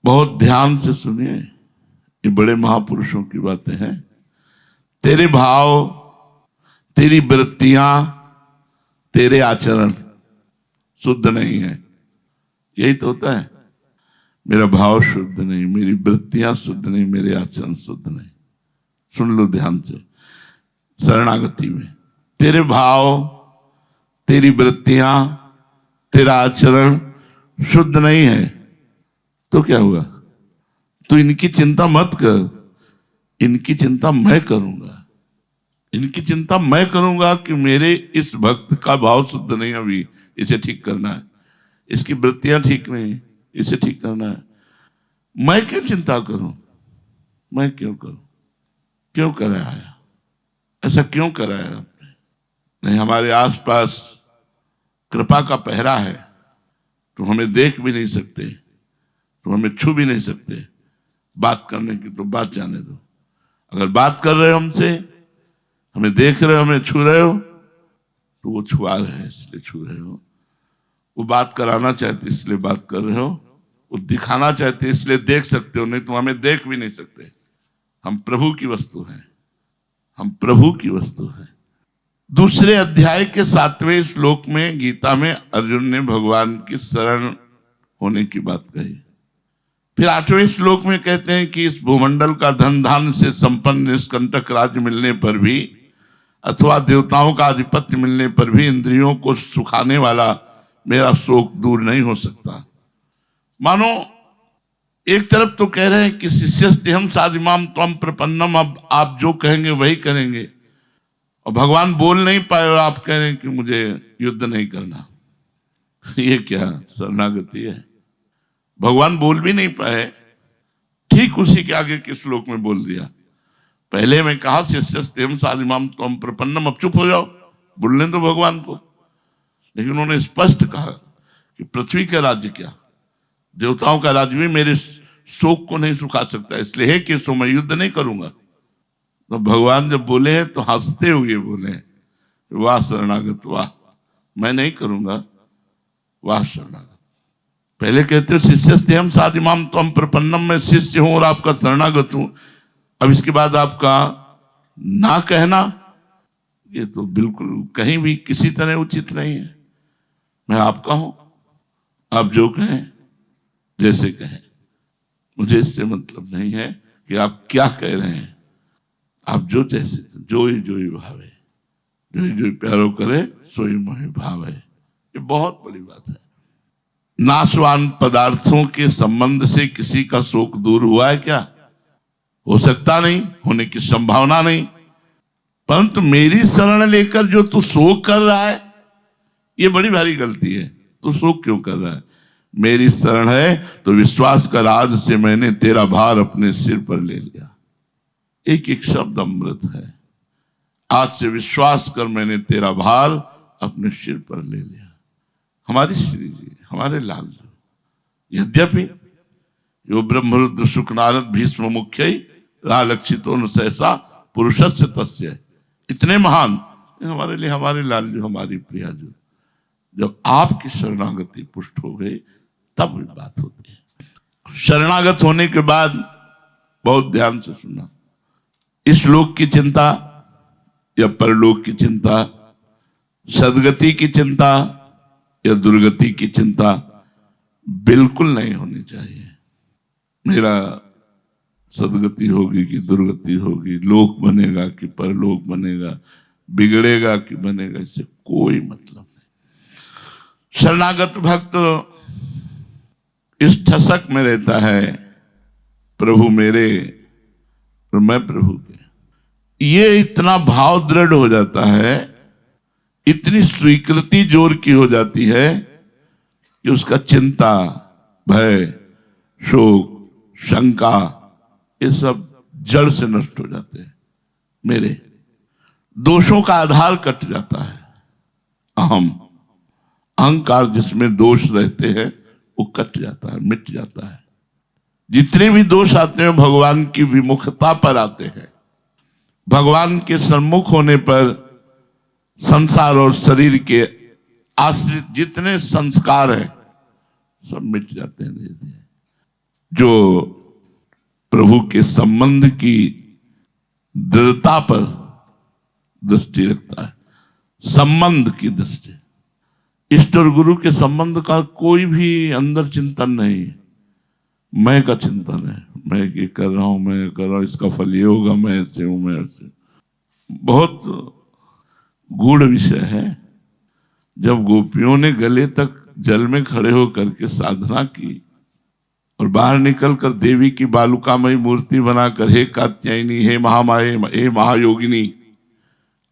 बहुत ध्यान से सुनिए, ये बड़े महापुरुषों की बातें हैं। तेरे भाव, तेरी वृत्तियां, तेरे आचरण शुद्ध नहीं है। यही तो होता है, मेरा भाव शुद्ध नहीं, मेरी वृत्तियां शुद्ध नहीं, मेरे आचरण शुद्ध नहीं। सुन लो ध्यान से, शरणागति में तेरे भाव, तेरी वृत्तियां, तेरा आचरण शुद्ध नहीं है तो क्या हुआ? तो इनकी चिंता मत कर, इनकी चिंता मैं करूंगा। इनकी चिंता मैं करूंगा कि मेरे इस भक्त का भाव शुद्ध नहीं, अभी इसे ठीक करना है, इसकी वृत्तियां ठीक नहीं, इसे ठीक करना है। मैं क्यों चिंता करूं? मैं क्यों करूं? क्यों कराया? ऐसा क्यों कराया आपने? नहीं, हमारे आसपास कृपा का पहरा है, तो हमें देख भी नहीं सकते, तो हमें छू भी नहीं सकते। बात करने की तो बात जाने दो, अगर बात कर रहे हो हमसे, हमें देख रहे हो, हमें छू रहे हो, तो वो छुआ रहे हैं इसलिए छू रहे हो। वो बात कराना चाहते इसलिए बात कर रहे हो, वो दिखाना चाहते इसलिए देख सकते हो, नहीं तो हमें देख भी नहीं सकते। हम प्रभु की वस्तु हैं, हम प्रभु की वस्तु हैं। दूसरे अध्याय के 7वें श्लोक में गीता में अर्जुन ने भगवान की शरण होने की बात कही। फिर 8वें श्लोक में कहते हैं कि इस भूमंडल का धन धान से संपन्न निष्कंटक राज्य मिलने पर भी, अथवा देवताओं का आधिपत्य मिलने पर भी इंद्रियों को सुखाने वाला मेरा शोक दूर नहीं हो सकता। मानो एक तरफ तो कह रहे हैं कि शिष्यस्तेहं साधिमाम त्वं प्रपन्नम, अब आप जो कहेंगे वही करेंगे, और भगवान बोल नहीं पाए और आप कह रहे हैं कि मुझे युद्ध नहीं करना। ये क्या शरणागति है? भगवान बोल भी नहीं पाए, ठीक उसी के आगे के श्लोक में बोल दिया। पहले में कहा शिष्यस्तेहं साधिमाम त्वं प्रपन्नम, अब चुप हो जाओ, बोलने दो भगवान को। लेकिन उन्होंने स्पष्ट कहा कि पृथ्वी का राज्य क्या, देवताओं का राज्य भी मेरे शोक को नहीं सुखा सकता, इसलिए है कि सो मैं युद्ध नहीं करूंगा। तो भगवान जब बोले हैं तो हंसते हुए बोले, वाह शरणागत वाह, मैं नहीं करूंगा, वाह शरणागत। पहले कहते हो शिष्यस्तेहं साधिमाम त्वं प्रपन्नम, मैं शिष्य हूं और आपका शरणागत हूं। अब इसके बाद आपका ना कहना, ये तो बिल्कुल कहीं भी किसी तरह उचित नहीं है। मैं आपका हूं, आप जो कहें जैसे कहें, मुझे इससे मतलब नहीं है कि आप क्या कह रहे हैं। आप जो जैसे जो ही भावे, जो प्यारो करे सोई मोहि भावे। ये बहुत बड़ी बात है। नाशवान पदार्थों के संबंध से किसी का शोक दूर हुआ है क्या? हो सकता नहीं, होने की संभावना नहीं। परंतु मेरी शरण लेकर जो तू शोक कर रहा है, ये बड़ी भारी गलती है। तू शोक क्यों कर रहा है? मेरी शरण है तो विश्वास कर, आज से मैंने तेरा भार अपने सिर पर ले लिया। एक एक शब्द अमृत है। आज से विश्वास कर, मैंने तेरा भार अपने सिर पर ले लिया। हमारी श्री जी, हमारे लाल जी, यद्यपि यो ब्रह्मरुद्र शुक नारद भीष्म मुख्य रालक्षितो न सहसा पुरुषस्य तस्य, इतने महान हमारे लिए हमारे लाल जी, हमारी प्रिया जी। जब आपकी शरणागति पुष्ट हो गई तब भी बात होती है। शरणागत होने के बाद बहुत ध्यान से सुनना, इस लोक की चिंता या परलोक की चिंता, सदगति की चिंता या दुर्गति की चिंता बिल्कुल नहीं होनी चाहिए। मेरा सदगति होगी कि दुर्गति होगी, लोक बनेगा कि परलोक बनेगा, बिगड़ेगा कि बनेगा, इससे कोई मतलब नहीं। शरणागत भक्त इस ठसक में रहता है, प्रभु मेरे और मैं प्रभु के। ये इतना भाव दृढ़ हो जाता है, इतनी स्वीकृति जोर की हो जाती है कि उसका चिंता, भय, शोक, शंका, ये सब जड़ से नष्ट हो जाते हैं। मेरे दोषों का आधार कट जाता है। अहंकार जिसमें दोष रहते हैं वो कट जाता है, मिट जाता है। जितने भी दोष आते हैं भगवान की विमुखता पर आते हैं। भगवान के सम्मुख होने पर संसार और शरीर के आश्रित जितने संस्कार हैं सब मिट जाते हैं धीरे धीरे। जो प्रभु के संबंध की दृढ़ता पर दृष्टि रखता है, संबंध की दृष्टि। इष्ट और गुरु के संबंध का कोई भी अंदर चिंतन नहीं, मैं का चिंतन है। मैं ये कर रहा हूं, मैं कर रहा हूं, इसका फल ये होगा, मैं ऐसे हूं, मैं ऐसे। बहुत गूढ़ विषय है। जब गोपियों ने गले तक जल में खड़े होकर के साधना की और बाहर निकलकर देवी की बालुकामयी मूर्ति बनाकर, हे कात्यायनी, हे महामाये, हे महायोगिनी,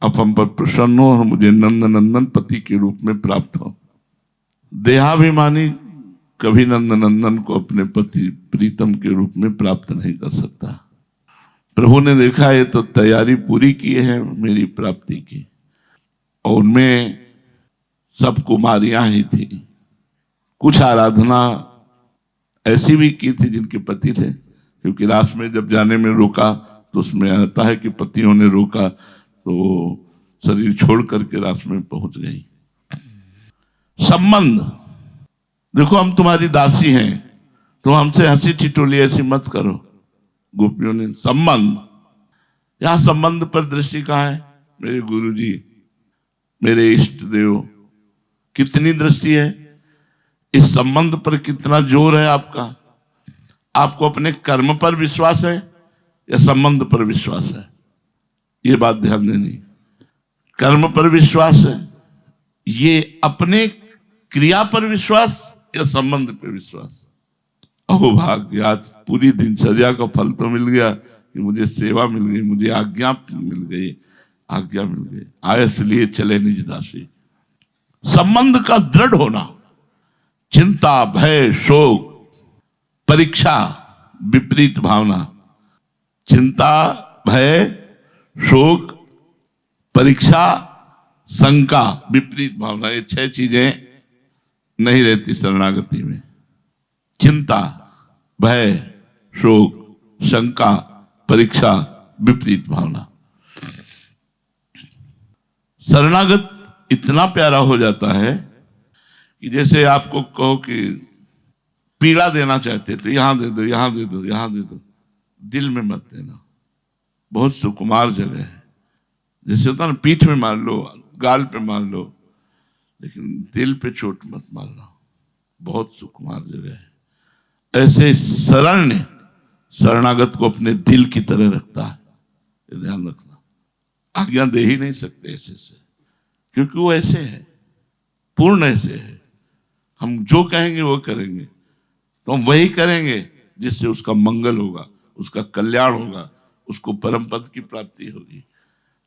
अब हम पर प्रसन्न हो और मुझे नंद नंदन पति के रूप में प्राप्त हो। देहाभिमानी कभी नंद नंदन को अपने पति प्रीतम के रूप में प्राप्त नहीं कर सकता। प्रभु ने देखा ये तो तैयारी पूरी की है मेरी प्राप्ति की, और उनमें सब कुमारियां ही थी। कुछ आराधना ऐसी भी की थी जिनके पति थे, क्योंकि रास में जब जाने में रोका तो उसमें आता है कि पतियों ने रोका तो शरीर छोड़ करके रास में पहुंच गई। संबंध, देखो हम तुम्हारी दासी हैं, तुम हमसे हंसी ठिठोली ऐसी मत करो। गोपियों ने संबंध, यहां संबंध पर दृष्टि कहाँ है? मेरे गुरु जी, मेरे इष्ट देव, कितनी दृष्टि है? इस संबंध पर कितना जोर है आपका? आपको अपने कर्म पर विश्वास है या संबंध पर विश्वास है? ये बात ध्यान देनी। कर्म पर विश्वास है, ये अपने क्रिया पर विश्वास या संबंध पर विश्वास? अहो भाग्य, आज पूरी दिनचर्या का फल तो मिल गया कि मुझे सेवा मिल गई, मुझे आज्ञा मिल गई, आज्ञा मिल गई, आयस लिए चले निज दासी। संबंध का दृढ़ होना, चिंता, भय, शोक, परीक्षा, विपरीत भावना। चिंता, भय, शोक, परीक्षा, शंका, विपरीत भावना, ये 6 चीजें नहीं रहती शरणागति में। चिंता, भय, शोक, शंका, परीक्षा, विपरीत भावना। शरणागत इतना प्यारा हो जाता है कि जैसे आपको कहो कि पीड़ा देना चाहते तो यहां दे दो, यहां दे दो, यहां दे दो, दिल में मत देना। बहुत सुकुमार जगह है। जैसे होता ना, पीठ में मार लो, गाल पे मार लो, लेकिन दिल पे चोट मत मारना। बहुत सुकुमार जगह है। ऐसे शरण शरणागत को अपने दिल की तरह रखता है, ये ध्यान रखना। आज्ञा दे ही नहीं सकते ऐसे से, क्योंकि वो ऐसे है, पूर्ण ऐसे है। हम जो कहेंगे वो करेंगे, तो हम वही करेंगे जिससे उसका मंगल होगा, उसका कल्याण होगा, उसको परम पद की प्राप्ति होगी।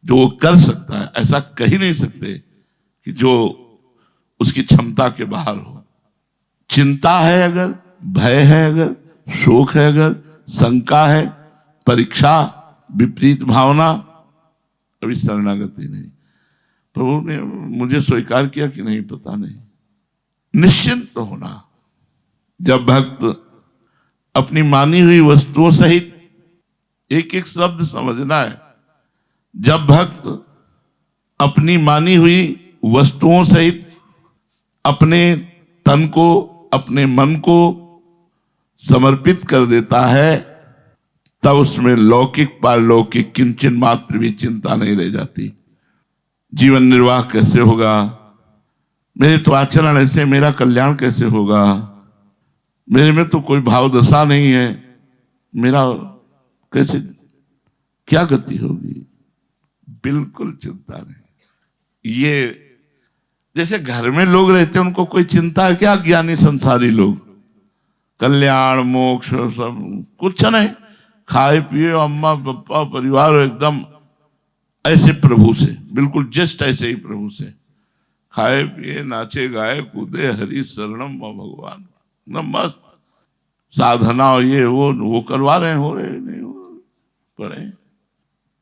जो वो कर सकता है, ऐसा कह ही नहीं सकते कि जो उसकी क्षमता के बाहर हो। चिंता है अगर, भय है अगर, शोक है अगर, शंका है, परीक्षा, विपरीत भावना, अभी शरणागति नहीं। प्रभु ने मुझे स्वीकार किया कि नहीं पता नहीं। निश्चिंत होना, जब भक्त अपनी मानी हुई वस्तुओं सहित, एक एक शब्द समझना है, जब भक्त अपनी मानी हुई वस्तुओं सहित अपने तन को, अपने मन को समर्पित कर देता है, तब उसमें लौकिक पारलौकिक किंचन मात्र भी चिंता नहीं रह जाती। जीवन निर्वाह कैसे होगा, मेरे तो आचरण ऐसे, मेरा कल्याण कैसे होगा, मेरे में तो कोई भाव दशा नहीं है, मेरा कैसे, क्या गति होगी, बिल्कुल चिंता नहीं। ये जैसे घर में लोग रहते हैं, उनको कोई चिंता है क्या? ज्ञानी संसारी लोग, कल्याण मोक्ष सब कुछ नहीं, खाए पिए, अम्मा पप्पा परिवार एकदम ऐसे प्रभु से, बिल्कुल जस्ट ऐसे ही प्रभु से खाए पिए, नाचे गाए कूदे, हरि शरणम भगवान, एकदम मस्त साधना, और ये वो करवा रहे हैं, हो रहे नहीं हो पड़े।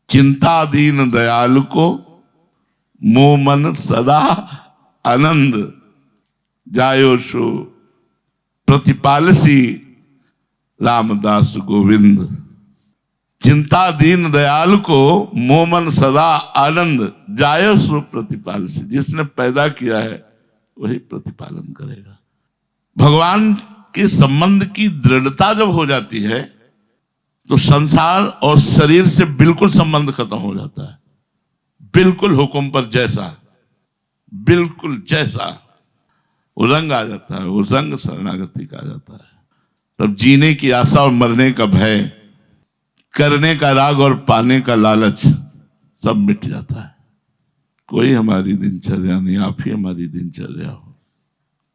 चिंता दीन दयाल को मोह मन सदा आनंद जायो सो प्रतिपालसी रामदास गोविंद। चिंता दीन दयाल को मोह मन सदा आनंद जायो सो प्रतिपालसी। जिसने पैदा किया है वही प्रतिपालन करेगा। भगवान के संबंध की दृढ़ता जब हो जाती है तो संसार और शरीर से बिल्कुल संबंध खत्म हो जाता है। बिल्कुल हुक्म पर जैसा, बिल्कुल जैसा वो रंग आ जाता है, वो रंग शरणागति का आ जाता है। तब जीने की आशा और मरने का भय, करने का राग और पाने का लालच सब मिट जाता है। कोई हमारी दिनचर्या नहीं, आप ही हमारी दिनचर्या हो।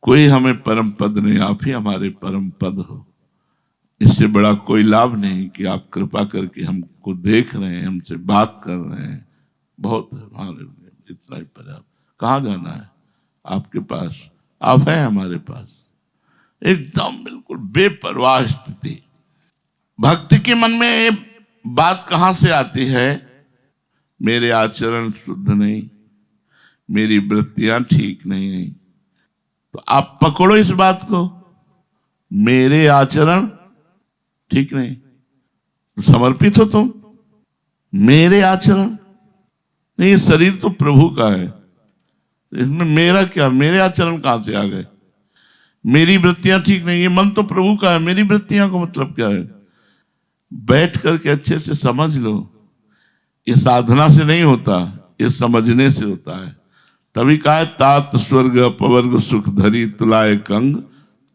कोई हमें परम पद नहीं, आप ही हमारे परम पद हो। इससे बड़ा कोई लाभ नहीं कि आप कृपा करके हमको देख रहे हैं, हमसे बात कर रहे हैं। बहुत है हमारे लिए, इतना ही पर्याप्त। कहाँ जाना है? आपके पास, आप हैं हमारे पास। एकदम बिल्कुल बेपरवाह स्थिति। भक्ति के मन में ये बात कहां से आती है? मेरे आचरण शुद्ध नहीं, मेरी वृत्तियां ठीक नहीं। तो आप पकड़ो इस बात को, मेरे आचरण ठीक नहीं, तो समर्पित हो तुम। मेरे आचरण नहीं, ये शरीर तो प्रभु का है, इसमें मेरा क्या? मेरे आचरण कहां से आ गए? मेरी वृत्तियां ठीक नहीं, ये मन तो प्रभु का है, मेरी वृत्तियां का मतलब क्या है? बैठ करके अच्छे से समझ लो। ये साधना से नहीं होता, ये समझने से होता है। तभी कहा है, तात स्वर्ग अपवर्ग सुख धरी तुलाए कंग,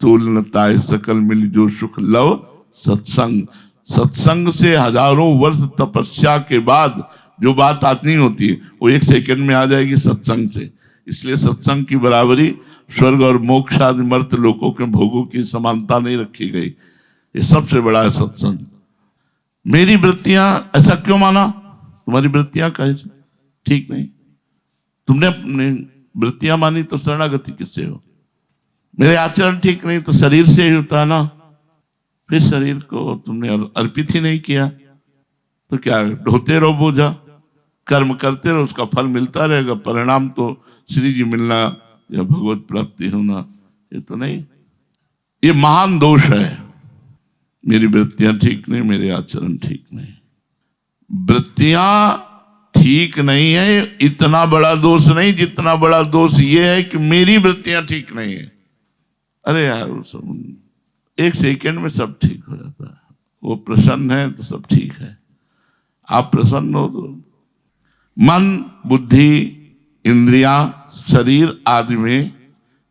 तूल न ताए सकल मिल जो सुख लव सत्संग। सत्संग से हजारों वर्ष तपस्या के बाद जो बात आती होती है वो एक सेकंड में आ जाएगी सत्संग से। इसलिए सत्संग की बराबरी स्वर्ग और मोक्ष आदि मर्त लोकों के भोगों की समानता नहीं रखी गई। ये सबसे बड़ा है सत्संग। मेरी वृत्तियां, ऐसा क्यों माना? तुम्हारी वृत्तियां कैसे ठीक नहीं? तुमने अपनी वृत्तियां मानी तो शरणागति किससे हो? मेरे आचरण ठीक नहीं तो शरीर से ही होता है ना। फिर शरीर को तुमने अर्पित ही नहीं किया तो क्या ढोते रहो बोझा, कर्म करते रहो, उसका फल मिलता रहेगा। परिणाम तो श्री जी मिलना या भगवत प्राप्ति होना, ये तो नहीं। ये महान दोष है। मेरी वृत्तियां ठीक नहीं, मेरे आचरण ठीक नहीं। वृत्तियां ठीक नहीं है इतना बड़ा दोष नहीं, जितना बड़ा दोष ये है कि मेरी वृत्तियां ठीक नहीं है। अरे यार, एक सेकंड में सब ठीक हो जाता है। वो प्रसन्न है तो सब ठीक है। आप प्रसन्न हो तो मन, बुद्धि, इंद्रियां, शरीर आदि में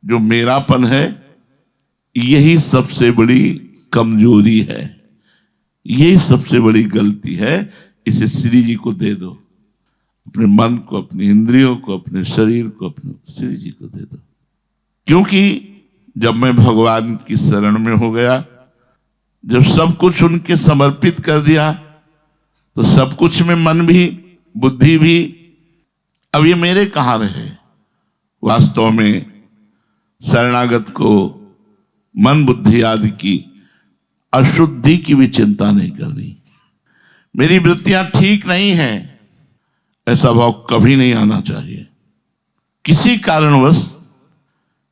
जो मेरापन है, यही सबसे बड़ी कमजोरी है, यही सबसे बड़ी गलती है। इसे श्री जी को दे दो, अपने मन को, अपनी इंद्रियों को, अपने शरीर को, अपने श्री जी को दे दो। क्योंकि जब मैं भगवान की शरण में हो गया, जब सब कुछ उनके समर्पित कर दिया, तो सब कुछ में मन भी, बुद्धि भी, अब ये मेरे कहां रहे? वास्तव में शरणागत को मन, बुद्धि आदि की अशुद्धि की भी चिंता नहीं करनी। मेरी वृत्तियां ठीक नहीं हैं, ऐसा भाव कभी नहीं आना चाहिए। किसी कारणवश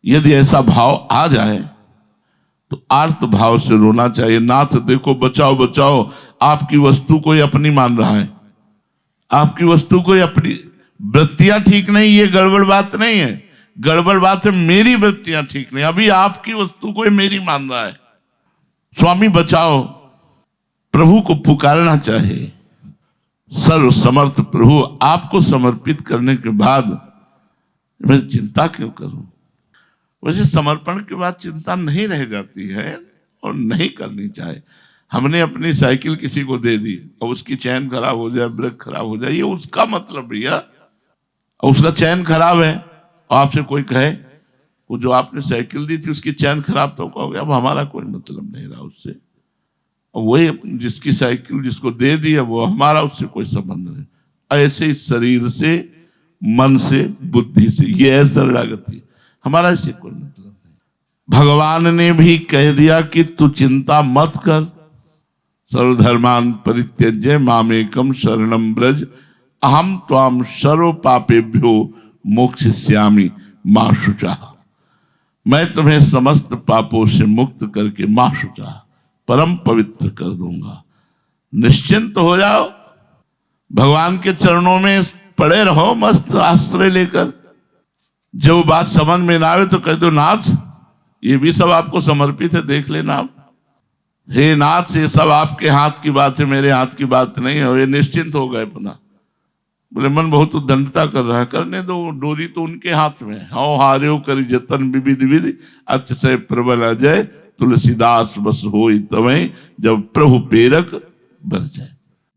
यदि ऐसा भाव आ जाए तो आर्त भाव से रोना चाहिए। नाथ देखो, बचाओ बचाओ, आपकी वस्तु कोई अपनी मान रहा है, आपकी वस्तु कोई अपनी। वृत्तियां ठीक नहीं, ये गड़बड़ बात नहीं है। गड़बड़ बात है मेरी वृत्तियां ठीक नहीं, अभी आपकी वस्तु कोई मेरी मान रहा है। स्वामी बचाओ। प्रभु को पुकारना चाहिए। सर्व समर्थ प्रभु, आपको समर्पित करने के बाद मैं चिंता क्यों करूं? वैसे समर्पण के बाद चिंता नहीं रह जाती है और नहीं करनी चाहिए। हमने अपनी साइकिल किसी को दे दी और उसकी चैन खराब हो जाए, ब्रेक खराब हो जाए, ये उसका मतलब भैया। और उसका चैन खराब है और आपसे कोई कहे वो जो आपने साइकिल दी थी उसकी चैन खराब, तो कहोगे अब हमारा कोई मतलब नहीं रहा उससे। और वही जिसकी साइकिल जिसको दे दी है वो हमारा उससे कोई संबंध नहीं। ऐसे ही शरीर से, मन से, बुद्धि से, ये है शरणागति। हमारा इससे कोई मतलब नहीं। भगवान ने भी कह दिया कि तू चिंता मत कर। सर्वधर्मान परित्यज्य मामेकम शरणम ब्रज, अहम त्वाम सर्व पापेभ्यो मोक्षयिष्यामि मा शुचा। मैं तुम्हें समस्त पापों से मुक्त करके मा शुचा, परम पवित्र कर दूंगा। निश्चिंत हो जाओ, भगवान के चरणों में पड़े रहो मस्त आश्रय लेकर। जब बात समझ में ना आवे तो कह दो, नाथ ये भी सब आपको समर्पित है, देख लेना आप। हे नाथ, ये सब आपके हाथ की बात है, मेरे हाथ की बात नहीं है। ये निश्चिंत हो गए पुनः। बोले मन बहुत उद्दंडता कर रहा है, करने दो, डोरी तो उनके हाथ में है। हाँ हार्यो करी जतन विविध विधि, अतिशय प्रबल अजय, तुलसीदास बस होई तवै, जब प्रभु प्रेरक बर जाए।